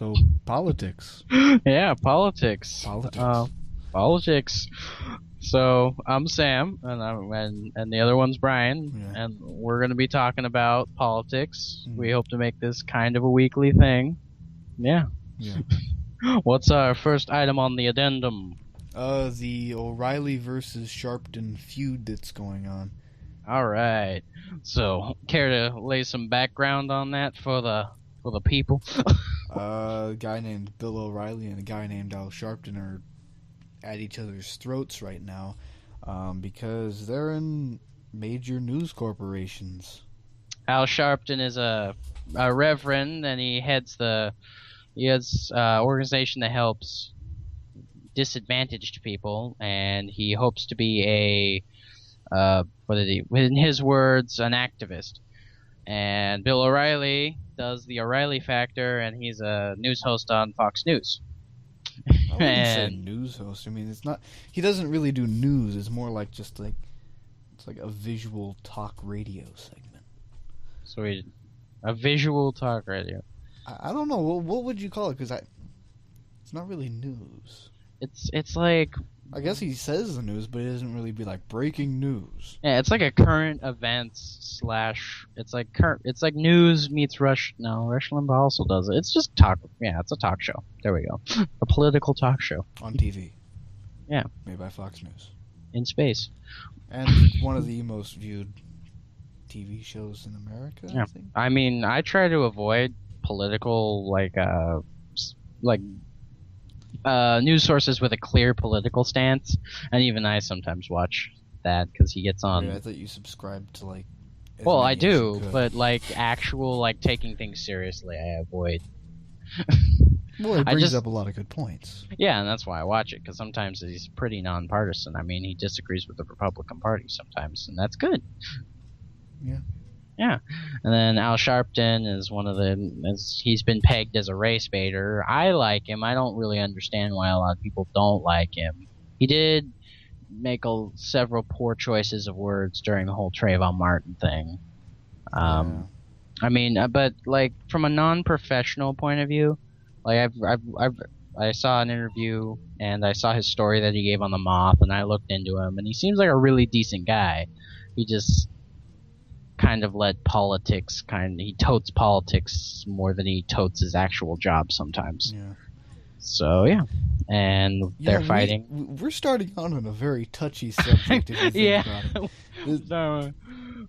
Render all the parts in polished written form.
So, politics. Yeah, politics. Politics. Politics. So I'm Sam, and the other one's Brian, Yeah. and we're going to be talking about politics. Mm. We hope to make this kind of a weekly thing. Yeah. Yeah. What's our first item on the addendum? The O'Reilly versus Sharpton feud that's going on. All right. So, care to lay some background on that for the people? A guy named Bill O'Reilly and a guy named Al Sharpton are at each other's throats right now, because they're in major news corporations. Al Sharpton is a reverend, and he heads organization that helps disadvantaged people, and he hopes to be in his words, an activist. And Bill O'Reilly does the O'Reilly Factor, and he's a news host on Fox News. I wouldn't say news host. I mean, it's not. He doesn't really do news. It's more like it's like a visual talk radio segment. So a visual talk radio. I don't know. What would you call it? Because it's not really news. It's like, I guess he says the news, but it doesn't really be like breaking news. yeah, it's like a current events / it's like news meets Rush. No, Rush Limbaugh also does it. It's just talk. Yeah, it's a talk show. There we go. A political talk show on TV. Yeah, made by Fox News in space, and one of the most viewed TV shows in America. Yeah, I think. I mean, I try to avoid political news sources with a clear political stance, and even I sometimes watch that because he gets on. Yeah, I thought you subscribed to like. Well, I do, but like actual taking things seriously, I avoid. Well, it brings up a lot of good points. Yeah, and that's why I watch it, because sometimes he's pretty nonpartisan. I mean, he disagrees with the Republican Party sometimes, and that's good. Yeah. Yeah, and then Al Sharpton is he's been pegged as a race baiter. I like him. I don't really understand why a lot of people don't like him. He did make several poor choices of words during the whole Trayvon Martin thing. I mean, but like from a non-professional point of view, like I saw an interview and I saw his story that he gave on the Moth, and I looked into him, and he seems like a really decent guy. He just kind of he totes politics more than he totes his actual job sometimes. Yeah. So yeah, and they're fighting. We're starting out on a very touchy subject. If you think about it. So,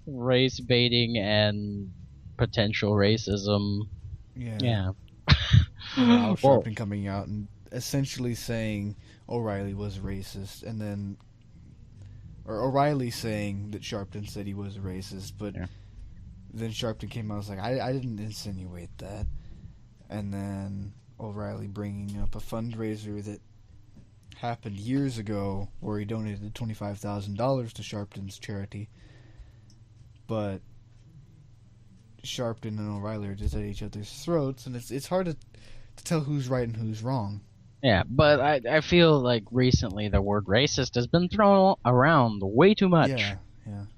race baiting and potential racism. Yeah. Al Sharpton coming out and essentially saying O'Reilly was racist, and then. Or O'Reilly saying that Sharpton said he was a racist, but then Sharpton came out and was like, I didn't insinuate that. And then O'Reilly bringing up a fundraiser that happened years ago where he donated $25,000 to Sharpton's charity. But Sharpton and O'Reilly are just at each other's throats, and it's hard to tell who's right and who's wrong. Yeah, but I feel like recently the word racist has been thrown around way too much. Yeah.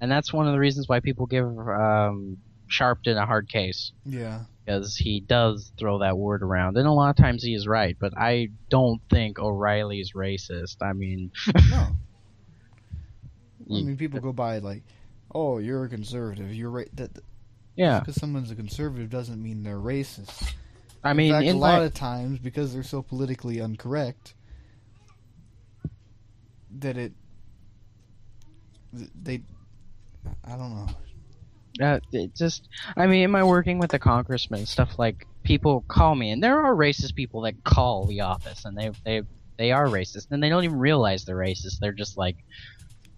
And that's one of the reasons why people give Sharpton a hard case. Yeah. Because he does throw that word around. And a lot of times he is right, but I don't think O'Reilly's racist. I mean... No. I mean, people go by like, oh, you're a conservative. You're right. Yeah. Because someone's a conservative doesn't mean they're racist. I mean, in fact, a lot of times, because they're so politically incorrect, that I don't know. I mean, am I working with the congressman and stuff, like, people call me, and there are racist people that call the office, and they are racist, and they don't even realize they're racist. They're just like,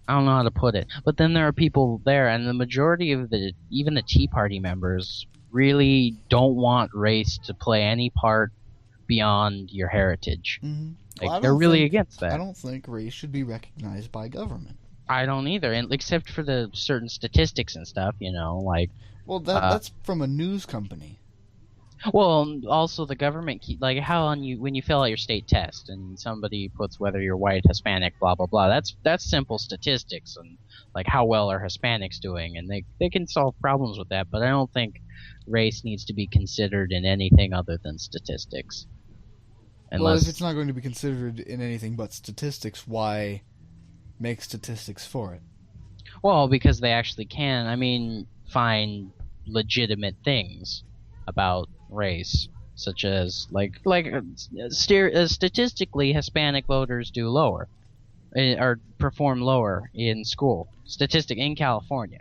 I don't know how to put it. But then there are people there, and the majority of even the Tea Party members really don't want race to play any part beyond your heritage. Mm-hmm. Like, they're really against that. I don't think race should be recognized by government. I don't either, and except for the certain statistics and stuff, like... Well, that's from a news company. Well, also the government like how on you when you fill out your state test and somebody puts whether you're white, Hispanic, blah blah blah. That's simple statistics and like how well are Hispanics doing, and they can solve problems with that. But I don't think race needs to be considered in anything other than statistics. Well, if it's not going to be considered in anything but statistics, why make statistics for it? Well, because they actually can. I mean, find legitimate things about race, such as statistically Hispanic voters do lower or perform lower in school in California,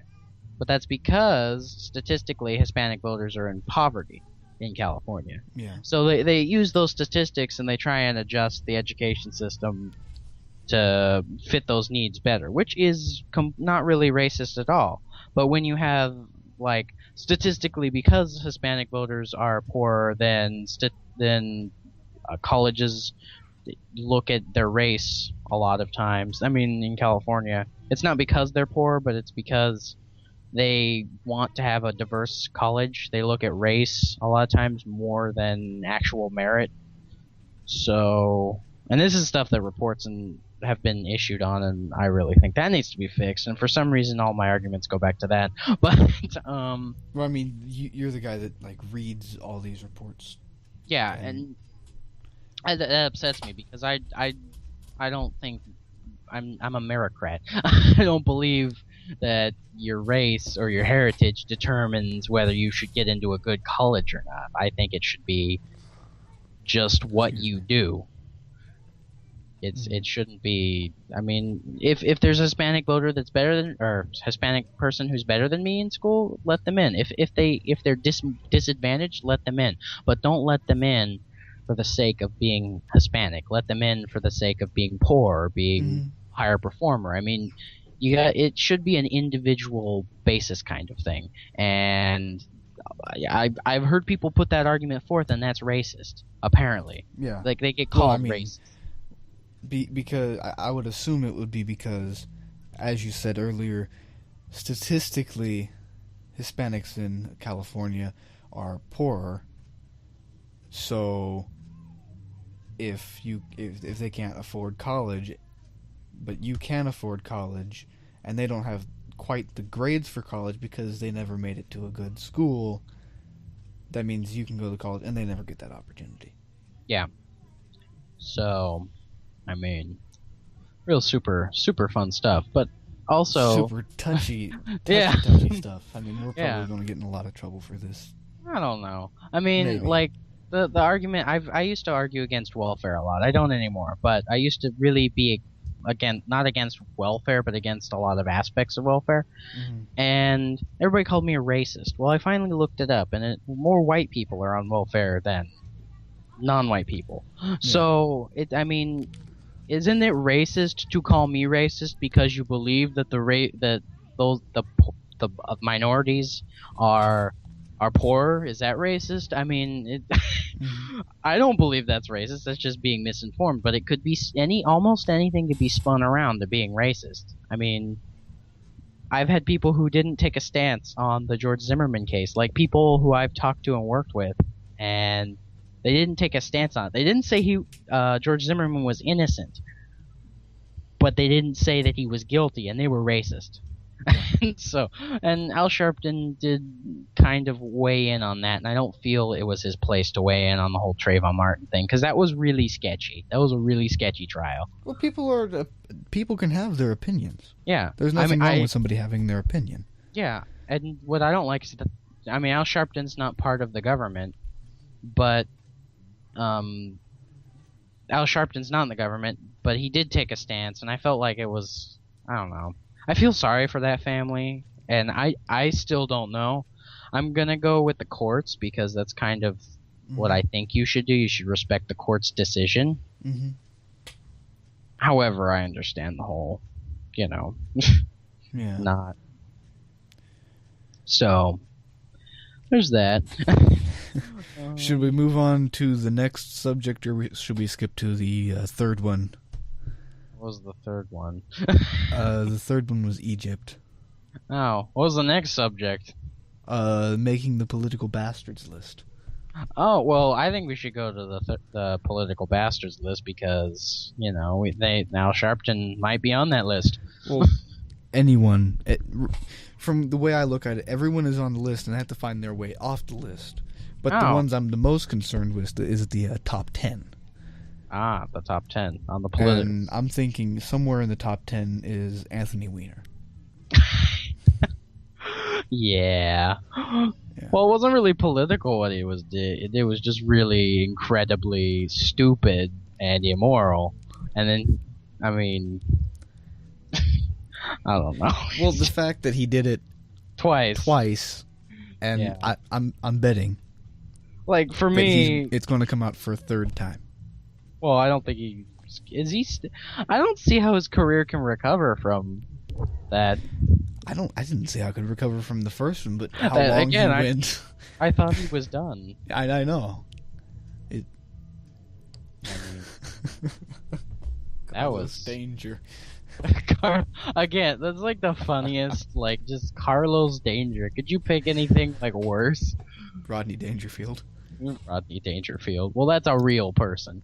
but that's because statistically Hispanic voters are in poverty in California. Yeah. So they use those statistics and they try and adjust the education system to fit those needs better, which is not really racist at all. But when you have like statistically, because Hispanic voters are poorer than colleges look at their race a lot of times. I mean, in California, it's not because they're poor, but it's because they want to have a diverse college. They look at race a lot of times more than actual merit. So, and this is stuff that reports have been issued on, and I really think that needs to be fixed. And for some reason, all my arguments go back to that. But well, I mean, you're the guy that like reads all these reports. Yeah, and that upsets me because I don't think I'm a meritocrat. I don't believe that your race or your heritage determines whether you should get into a good college or not. I think it should be just what you do. It shouldn't be. I mean, if there's a Hispanic voter that's better than, or Hispanic person who's better than me in school, let them in. If they're disadvantaged, let them in. But don't let them in for the sake of being Hispanic. Let them in for the sake of being poor or being higher performer. I mean, it should be an individual basis kind of thing. And I've heard people put that argument forth, and that's racist. Apparently, yeah, like they get called racist. Because I would assume it would be because, as you said earlier, statistically, Hispanics in California are poorer. So, if they can't afford college, but you can afford college, and they don't have quite the grades for college because they never made it to a good school, that means you can go to college and they never get that opportunity. Yeah. So, I mean, real super fun stuff, but also super touchy stuff. I mean, we're probably going to get in a lot of trouble for this. I don't know. I mean, Maybe. Like the argument I used to argue against welfare a lot. I don't anymore, but I used to really be not against welfare, but against a lot of aspects of welfare. Mm-hmm. And everybody called me a racist. Well, I finally looked it up, and more white people are on welfare than non-white people. Yeah. So I mean, isn't it racist to call me racist because you believe that the minorities are poor? Is that racist? I mean, I don't believe that's racist. That's just being misinformed. But it could be almost anything could be spun around to being racist. I mean, I've had people who didn't take a stance on the George Zimmerman case, like people who I've talked to and worked with, and they didn't take a stance on it. They didn't say George Zimmerman was innocent, but they didn't say that he was guilty, and they were racist. And Al Sharpton did kind of weigh in on that, and I don't feel it was his place to weigh in on the whole Trayvon Martin thing, because that was really sketchy. That was a really sketchy trial. Well, people can have their opinions. Yeah. There's nothing wrong with somebody having their opinion. Yeah, and what I don't like is that, I mean, Al Sharpton's not part of the government, but Al Sharpton's not in the government, but he did take a stance, and I felt like it was, I don't know. I feel sorry for that family, and I still don't know. I'm going to go with the courts because that's kind of what I think you should do. You should respect the court's decision. Mm-hmm. However, I understand the whole, not. So, there's that. Should we move on to the next subject, or should we skip to the third one? What was the third one? The third one was Egypt. Oh, what was the next subject? Making the political bastards list. Oh well, I think we should go to the political bastards list because Al Sharpton might be on that list. Well, anyone, from the way I look at it, everyone is on the list, and I have to find their way off the list. But the ones I'm the most concerned with is the top 10. Ah, the top 10 on the political. And I'm thinking somewhere in the top 10 is Anthony Weiner. Yeah. Well, it wasn't really political what he did. It was just really incredibly stupid and immoral. And then, I mean, I don't know. Well, the fact that he did it twice, and yeah. I'm betting. Like for me, it's going to come out for a third time. Well, I don't think I don't see how his career can recover from that. I didn't see how it could recover from the first one, but how long again, he went. I thought he was done. I know. I mean, that was Danger. Again, that's like the funniest. Like just Carlos Danger. Could you pick anything like worse? Rodney Dangerfield. Rodney Dangerfield. Well, that's a real person.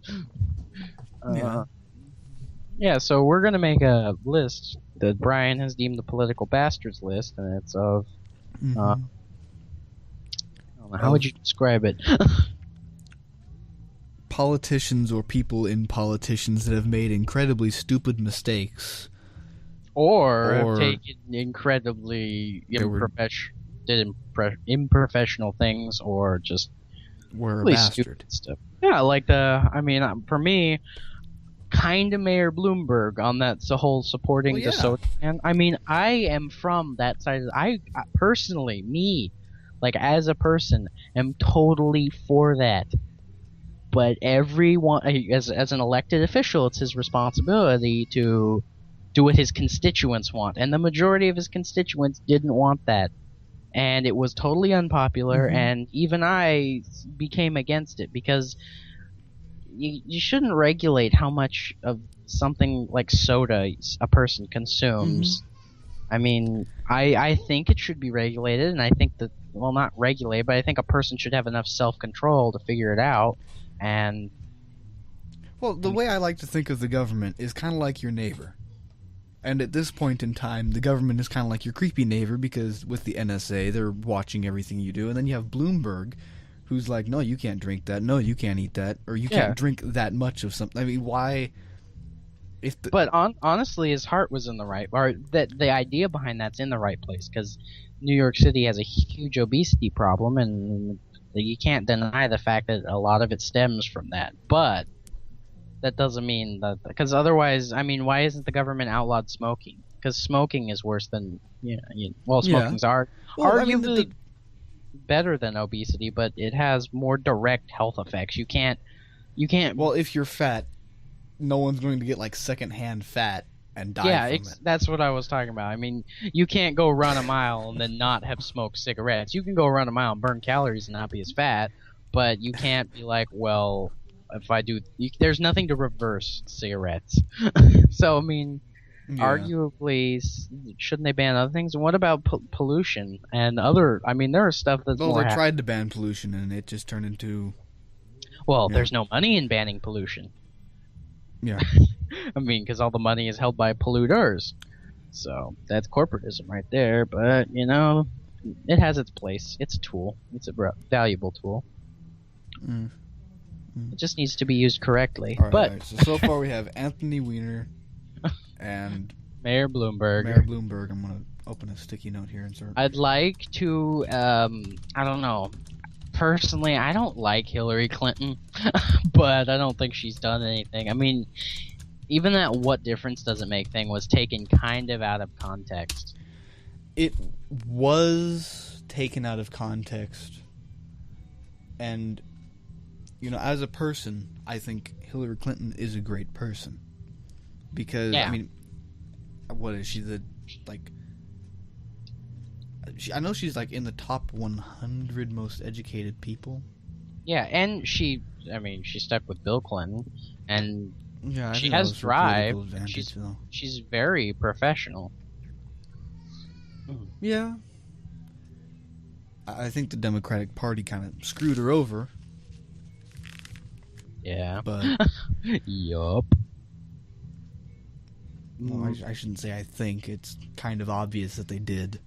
Yeah, so we're going to make a list that Brian has deemed the political bastards list, and it's of... I don't know, how would you describe it? Politicians or people in politicians that have made incredibly stupid mistakes. Or have taken incredibly unprofessional things, or just... were a bastard. Stuff. Yeah, like for me... kind of Mayor Bloomberg on that whole supporting the soda can. I mean, I am from that side. I personally, like as a person, am totally for that. But everyone, as an elected official, it's his responsibility to do what his constituents want, and the majority of his constituents didn't want that, and it was totally unpopular. And even I became against it because. You shouldn't regulate how much of something like soda a person consumes. I mean, I think it should be regulated, and I think that, well, not regulated, but I think a person should have enough self-control to figure it out. And well, the way I like to think of the government is kind of like your neighbor. And at this point in time, the government is kind of like your creepy neighbor because with the NSA, they're watching everything you do. And then you have Bloomberg, who's like, no, you can't drink that. No, you can't eat that. Or you can't drink that much of something. I mean, why? But honestly, his heart was in the right, or that the idea behind that's in the right place, because New York City has a huge obesity problem, and you can't deny the fact that a lot of it stems from that. But that doesn't mean that, because otherwise, I mean, why isn't the government outlawed smoking? Because smoking is worse than smoking's arguably better than obesity, but it has more direct health effects. You can't. Well, if you're fat, no one's going to get like secondhand fat and die from it. That's what I was talking about. I mean, you can't go run a mile and then not have smoked cigarettes. You can go run a mile and burn calories and not be as fat, but you can't be like, well, if I do, there's nothing to reverse cigarettes. So I mean. Yeah. Arguably, shouldn't they ban other things? And what about pollution and other? I mean, there is stuff that's they tried to ban pollution, and it just turned into. Well, there's no money in banning pollution. Yeah. I mean, because all the money is held by polluters, so that's corporatism right there. But it has its place. It's a tool. It's a valuable tool. It just needs to be used correctly. All right. So far we have Anthony Weiner. And Mayor Bloomberg. I'm going to open a sticky note here and start. I'd like to, I don't know. Personally, I don't like Hillary Clinton, but I don't think she's done anything. I mean, even that "what difference does it make" thing was taken kind of out of context. It was taken out of context. And, as a person, I think Hillary Clinton is a great person. Because, I mean, what is she, I know she's, like, in the top 100 most educated people. Yeah, and she stuck with Bill Clinton, and she has drive. She's very professional. Yeah. I think the Democratic Party kind of screwed her over. Yeah. But yup. Well, I shouldn't say I think. It's kind of obvious that they did.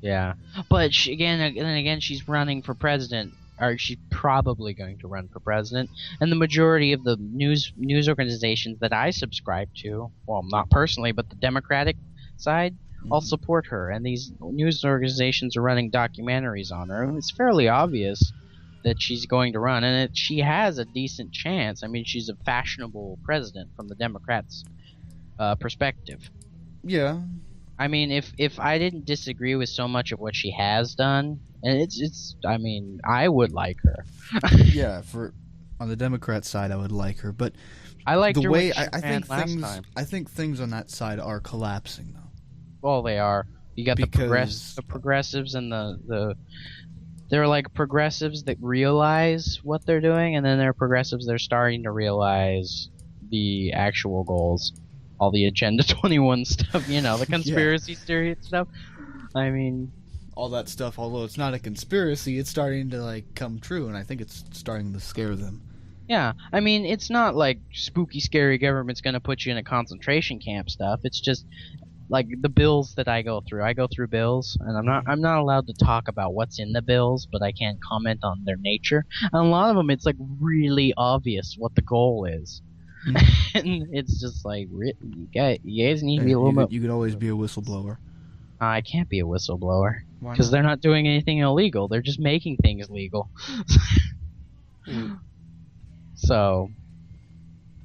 Yeah, but then again, she's running for president, or she's probably going to run for president. And the majority of the news organizations that I subscribe to, well, not personally, but the Democratic side, all support her. And these news organizations are running documentaries on her. It's fairly obvious that she's going to run, and she has a decent chance. I mean, she's a fashionable president from the Democrats' perspective. Yeah. I mean, if I didn't disagree with so much of what she has done, and I mean, I would like her. Yeah, on the Democrat side, I would like her, but I like the way I think things on that side are collapsing, though. Well, they are. You got the progressives and they're like progressives that realize what they're doing, and then there are progressives that are starting to realize the actual goals. All the Agenda 21 stuff, the conspiracy theory stuff. I mean, all that stuff, although it's not a conspiracy, it's starting to come true, and I think it's starting to scare them. Yeah, I mean, it's not like spooky, scary government's going to put you in a concentration camp stuff. It's just like the bills that I go through. I go through bills, and I'm not allowed to talk about what's in the bills, but I can comment on their nature. And a lot of them, it's really obvious what the goal is. And it's just you guys need to be a little bit. You could always be a whistleblower. I can't be a whistleblower because they're not doing anything illegal. They're just making things legal. So,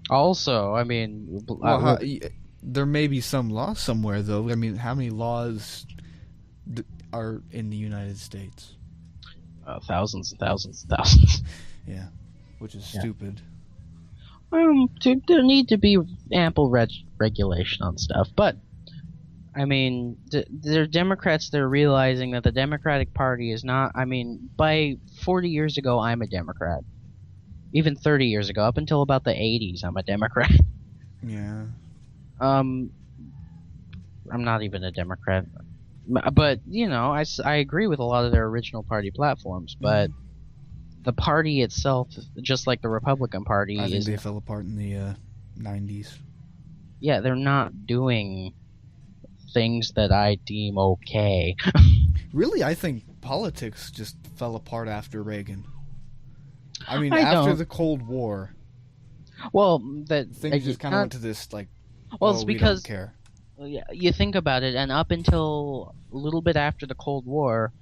also, I mean, there may be some law somewhere, though. I mean, how many laws are in the United States? Thousands and thousands and thousands. Yeah, which is stupid. There need to be ample regulation on stuff, but I mean, they're Democrats. They're realizing that the Democratic Party is not. I mean, by 40 years ago, I'm a Democrat. Even 30 years ago, up until about the 80s, I'm a Democrat. Yeah. I'm not even a Democrat, but I agree with a lot of their original party platforms, but. The party itself, just like the Republican Party, I think they fell apart in the 90s. Yeah, they're not doing things that I deem okay. Really, I think politics just fell apart after Reagan. I mean, after the Cold War. Well, things just kind of went to this it's because we don't care. You think about it, and up until a little bit after the Cold War,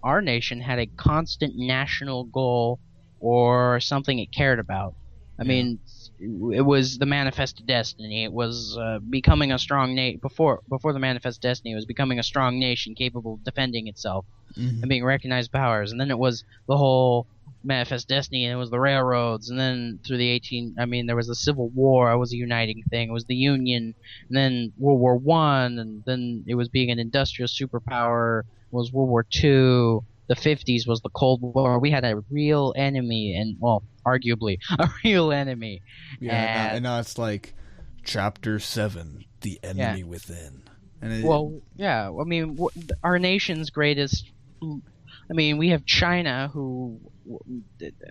our nation had a constant national goal or something it cared about. I mean, it was the Manifest Destiny. It was becoming a strong nation. Before the Manifest Destiny, it was becoming a strong nation capable of defending itself and being recognized powers. And then it was the whole Manifest Destiny, and it was the railroads. And then through there was the Civil War. It was a uniting thing. It was the Union. And then World War One, and then it was being an industrial superpower. Was World War II. The 50s was the Cold War. We had a real enemy, and arguably a real enemy. Yeah, and now it's Chapter 7, The Enemy Within. And I mean, our nation's greatest. I mean, we have China, who.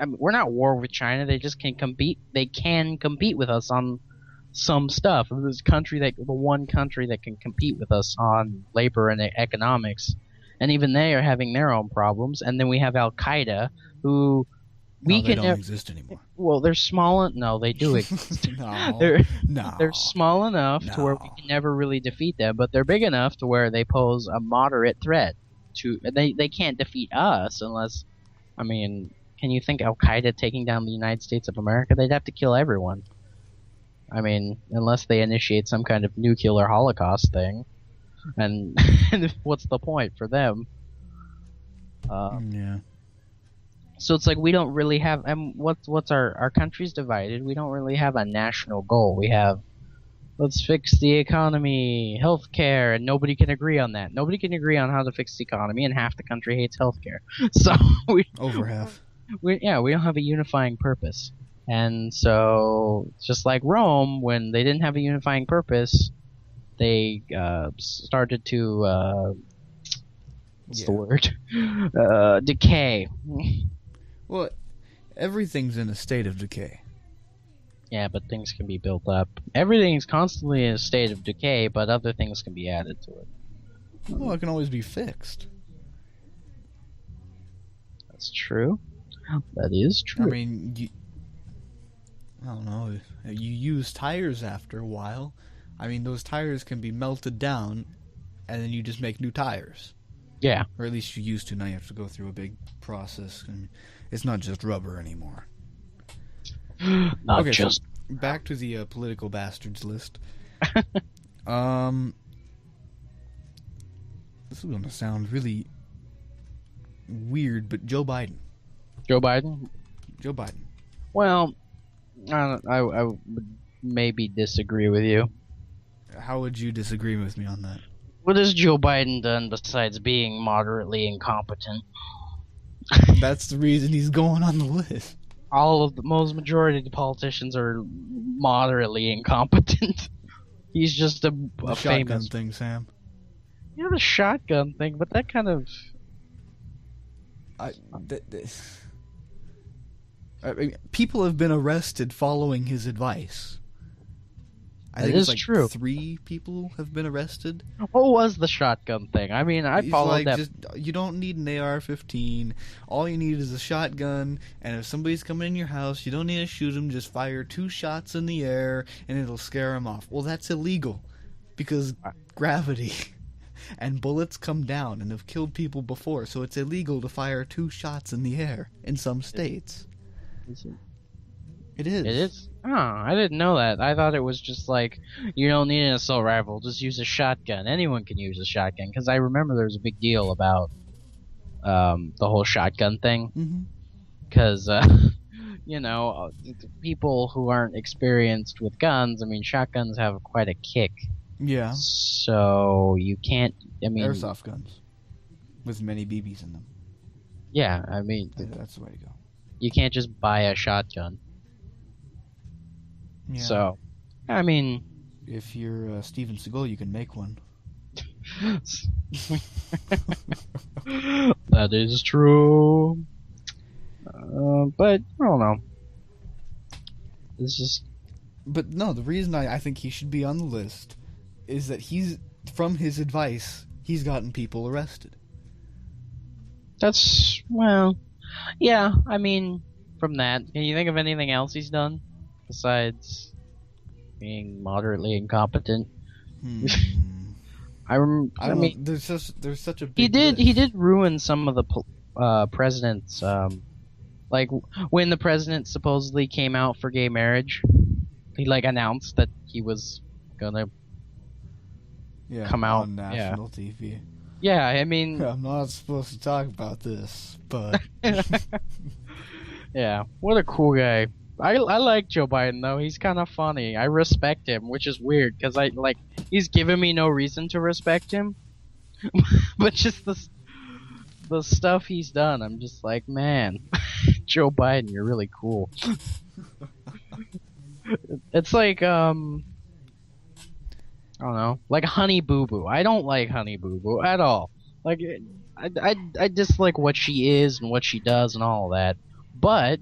I mean, we're not at war with China. They just can compete. They can compete with us on some stuff. This country the one country that can compete with us on labor and economics. And even they are having their own problems. And then we have Al Qaeda, who they don't exist anymore. Well, they're small. No, they do exist. They're small enough to where we can never really defeat them, but they're big enough to where they pose a moderate threat. They can't defeat us unless. I mean, can you think Al Qaeda taking down the United States of America? They'd have to kill everyone. I mean, unless they initiate some kind of nuclear holocaust thing. And what's the point for them? Yeah. So it's we don't really have. What's our country's divided? We don't really have a national goal. We have, let's fix the economy, healthcare, and nobody can agree on that. Nobody can agree on how to fix the economy, and half the country hates healthcare. So over half. We don't have a unifying purpose, and so just like Rome, when they didn't have a unifying purpose. They started to What's the word? Decay. Well, everything's in a state of decay. Yeah, but things can be built up. Everything's constantly in a state of decay, but other things can be added to it. Well, it can always be fixed. That's true. That is true. I mean, I don't know. You use tires after a while. I mean, those tires can be melted down, and then you just make new tires. Yeah. Or at least you used to. Now you have to go through a big process. And it's not just rubber anymore. Not okay, just. So back to the political bastards list. This is going to sound really weird, but Joe Biden. Joe Biden? Joe Biden. Well, I would maybe disagree with you. How would you disagree with me on that? What has Joe Biden done besides being moderately incompetent? That's the reason he's going on the list. Most majority of the politicians are moderately incompetent. He's just a famous shotgun thing, Sam. Yeah, the shotgun thing, but that kind of. I mean, people have been arrested following his advice. I think it's like true. 3 people have been arrested. What was the shotgun thing? I mean, I followed that. You don't need an AR-15. All you need is a shotgun, and if somebody's coming in your house, you don't need to shoot them. Just fire 2 shots in the air, and it'll scare them off. Well, that's illegal, because gravity and bullets come down and have killed people before, so it's illegal to fire 2 shots in the air in some states. It is. It is? Oh, I didn't know that. I thought it was just like, you don't need an assault rifle, just use a shotgun. Anyone can use a shotgun, because I remember there was a big deal about the whole shotgun thing. Because, you know, people who aren't experienced with guns, I mean, shotguns have quite a kick. Yeah. So you can't, I mean... Airsoft guns. With many BBs in them. Yeah, I mean... That's the way to go. You can't just buy a shotgun. Yeah. So, I mean... If you're Steven Seagal, you can make one. That is true. But, I don't know. It's just... But no, the reason I think he should be on the list is that from his advice, he's gotten people arrested. That's, well... Yeah, I mean, from that, can you think of anything else he's done besides being moderately incompetent? I mean, there's such a big he did ruin some of the president's like when the president supposedly came out for gay marriage, he like announced that he was gonna come out on national TV. Yeah, I mean... I'm not supposed to talk about this, but... Yeah, what a cool guy. I like Joe Biden, though. He's kind of funny. I respect him, which is weird, because he's given me no reason to respect him. But just the stuff he's done, I'm just like, man, Joe Biden, you're really cool. It's like, I don't know, like Honey Boo Boo. I don't like Honey Boo Boo at all. Like, I dislike what she is and what she does and all that. But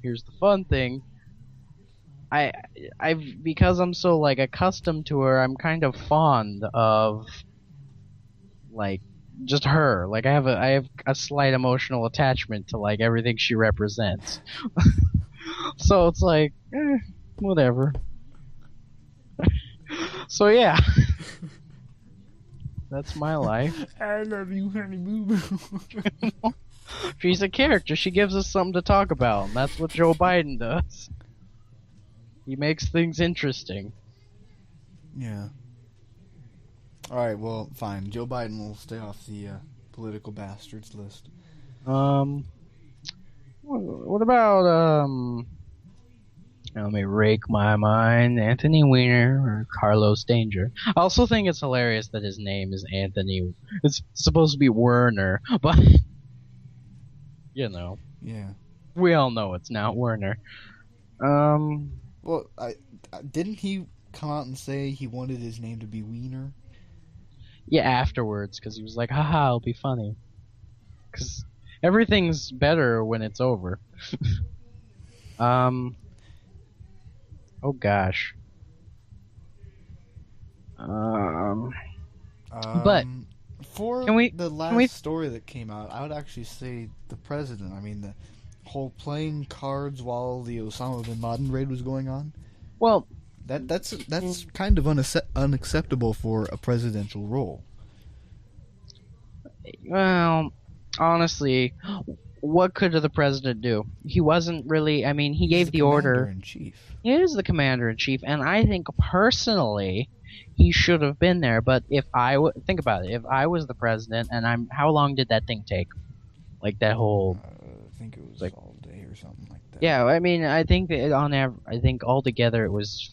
here's the fun thing. Because I'm so like accustomed to her, I'm kind of fond of like just her. Like I have a slight emotional attachment to like everything she represents. So it's like, whatever. So yeah, that's my life. I love you, Honey Boo Boo. She's a character. She gives us something to talk about, and that's what Joe Biden does. He makes things interesting. Yeah. All right. Well, fine. Joe Biden will stay off the political bastards list. What about let me rake my mind. Anthony Weiner or Carlos Danger. I also think it's hilarious that his name is Anthony. It's supposed to be Werner, but you know. Yeah. We all know it's not Werner. Well, didn't he come out and say he wanted his name to be Wiener? Yeah, afterwards, because he was like, haha, it'll be funny. Because everything's better when it's over. Um, oh gosh. Um, but Um, for can we, the can we, last story that came out, I would actually say the president. I mean, the whole playing cards while the Osama bin Laden raid was going on. well, That's kind of unacceptable for a presidential role. well, honestly, what could the president do? He wasn't really, I mean, he He's gave the the commander order. in chief. He is the commander in chief, and I think personally he should have been there. But if think about it, if I was the president and how long did that thing take? Like that whole, I think it was like, all day or something like that. yeah, I mean, I think that I think altogether it was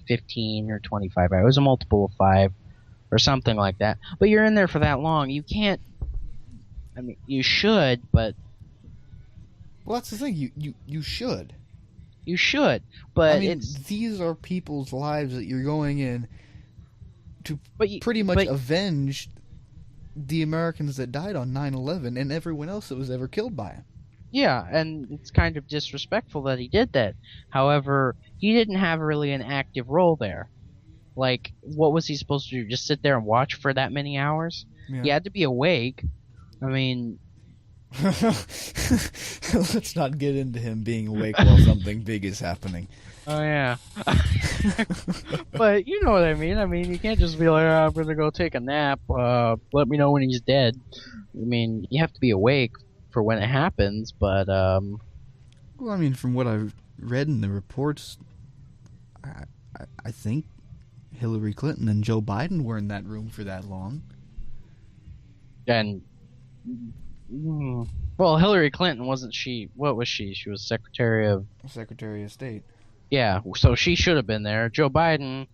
15 or 25 hours. It was a multiple of 5 or something like that. But you're in there for that long. You can't, I mean, you should, but Well, that's the thing. You should. you should, but I mean, it's, these are people's lives that you're going in to but pretty much but avenge the Americans that died on 9/11 and everyone else that was ever killed by him. yeah, and it's kind of disrespectful that he did that. However, he didn't have really an active role there. Like, what was he supposed to do? Just sit there and watch for that many hours? Yeah. He had to be awake. I mean, Let's not get into him being awake while something big is happening. oh yeah. But you know what I mean. I mean, you can't just be like, oh, I'm gonna go take a nap. Let me know when he's dead. I mean, you have to be awake for when it happens. But Well, I mean, from what I've read in the reports, I think Hillary Clinton and Joe Biden were in that room for that long. and well, Hillary Clinton wasn't she? What was she? She was Secretary of. Secretary of State. Yeah, so she should have been there. Joe Biden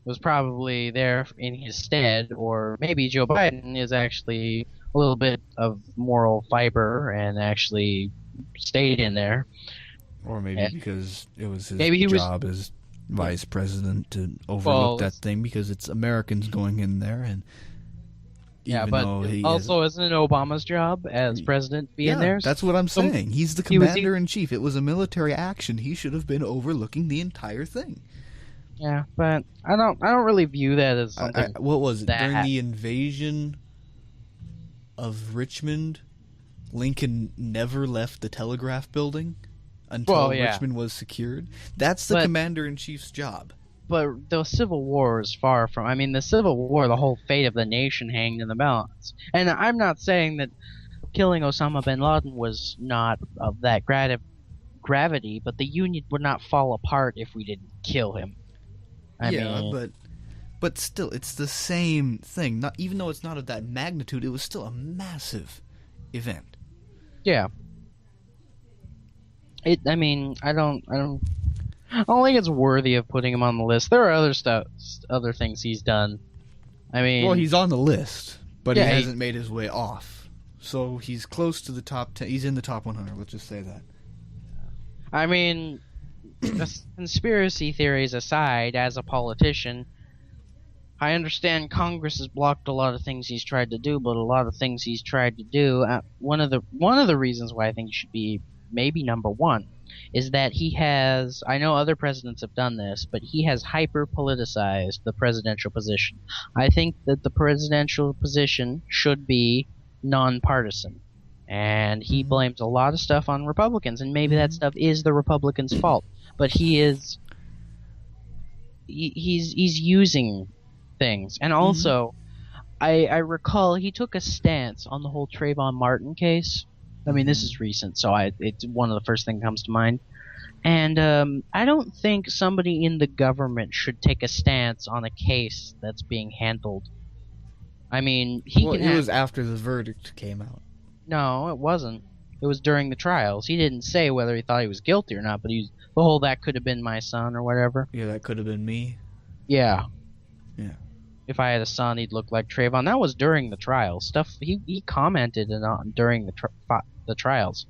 was probably there in his stead, or maybe Joe Biden is actually a little bit of moral fiber and actually stayed in there. Or maybe And because it was his maybe he was. job as vice president to overlook Well, that thing because it's Americans going in there and yeah, even but though he also isn't it Obama's job as president to be in there? that's what I'm So saying. He's the he was commander in chief. It was a military action. He should have been overlooking the entire thing. Yeah, but I don't really view that as something. What was it during that the invasion of Richmond? Lincoln never left the telegraph building until Well, yeah. Richmond was secured. That's the But- commander in chief's job. But the Civil War is far from. I mean, the Civil War, the whole fate of the nation hanged in the balance. And I'm not saying that killing Osama bin Laden was not of that gravity, but the Union would not fall apart if we didn't kill him. I mean, but still, it's the same thing. Not even though it's not of that magnitude, it was still a massive event. yeah. I mean, I don't think it's worthy of putting him on the list. There are other things he's done. I mean, Well, he's on the list, but Yeah, he he- hasn't made his way off. So he's close to the top 10. He's in the top 100. Let's just say that. I mean, conspiracy theories aside, as a politician, I understand Congress has blocked a lot of things he's tried to do, but a lot of things he's tried to do. One of the reasons why I think he should be maybe number one is that he has. I know other presidents have done this, but he has hyper politicized the presidential position. I think that the presidential position should be nonpartisan. And he blames a lot of stuff on Republicans, and maybe that stuff is the Republicans' fault. But he's using things, and also, I recall he took a stance on the whole Trayvon Martin case. I mean, this is recent, so it's one of the first thing that comes to mind. And I don't think somebody in the government should take a stance on a case that's being handled. I mean, It was after the verdict came out. No, it wasn't. It was during the trials. He didn't say whether he thought he was guilty or not, but the whole that could have been my son or whatever. Yeah, that could have been me. Yeah. Yeah. If I had a son, he'd look like Trayvon. That was during the trial stuff. He commented on during the trials,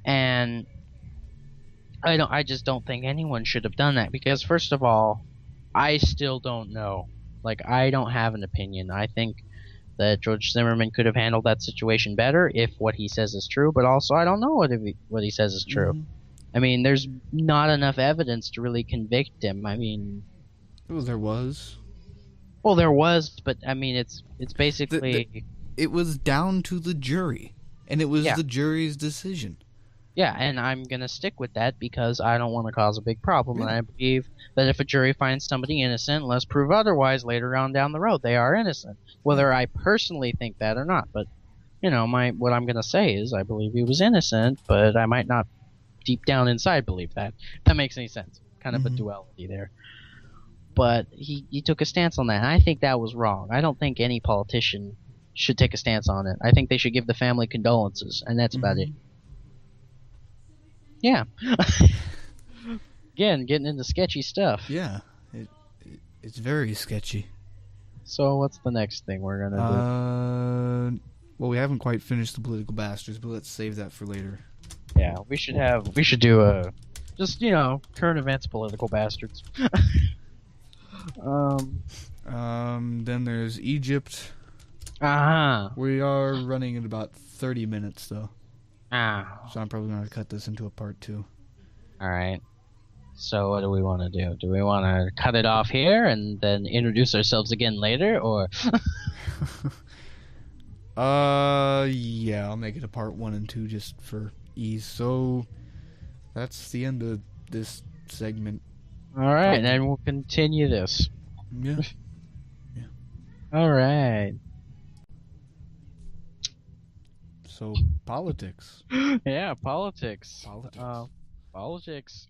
and I just don't think anyone should have done that because first of all, I still don't know. Like I don't have an opinion. I think that George Zimmerman could have handled that situation better if what he says is true, but also I don't know what he says is true. Mm-hmm. I mean, there's not enough evidence to really convict him. I mean, well, there was. Well, there was, but I mean, it's basically it was down to the jury, and it was the jury's decision. Yeah, and I'm gonna stick with that because I don't want to cause a big problem, and I believe that if a jury finds somebody innocent, unless prove otherwise later on down the road, they are innocent. Whether I personally think that or not, but what I'm gonna say is I believe he was innocent, but I might not deep down inside believe that. If that makes any sense. Kind of a duality there. But he took a stance on that, and I think that was wrong. I don't think any politician should take a stance on it. I think they should give the family condolences, and that's about it. Yeah. Again, getting into sketchy stuff. Yeah, it's very sketchy. So what's the next thing we're gonna do? Well, we haven't quite finished the political bastards, but let's save that for later. Yeah, we should do a just current events political bastards. Then there's Egypt. We are running at about 30 minutes though. So I'm probably going to cut this into a part 2. Alright. So what do we want to do? Do we want to cut it off here and then introduce ourselves again later, or? Yeah, I'll make it a part 1 and 2 just for ease. So that's the end of this segment. Alright, and we'll continue this. Yeah. Alright. So, politics. Yeah, politics. Politics.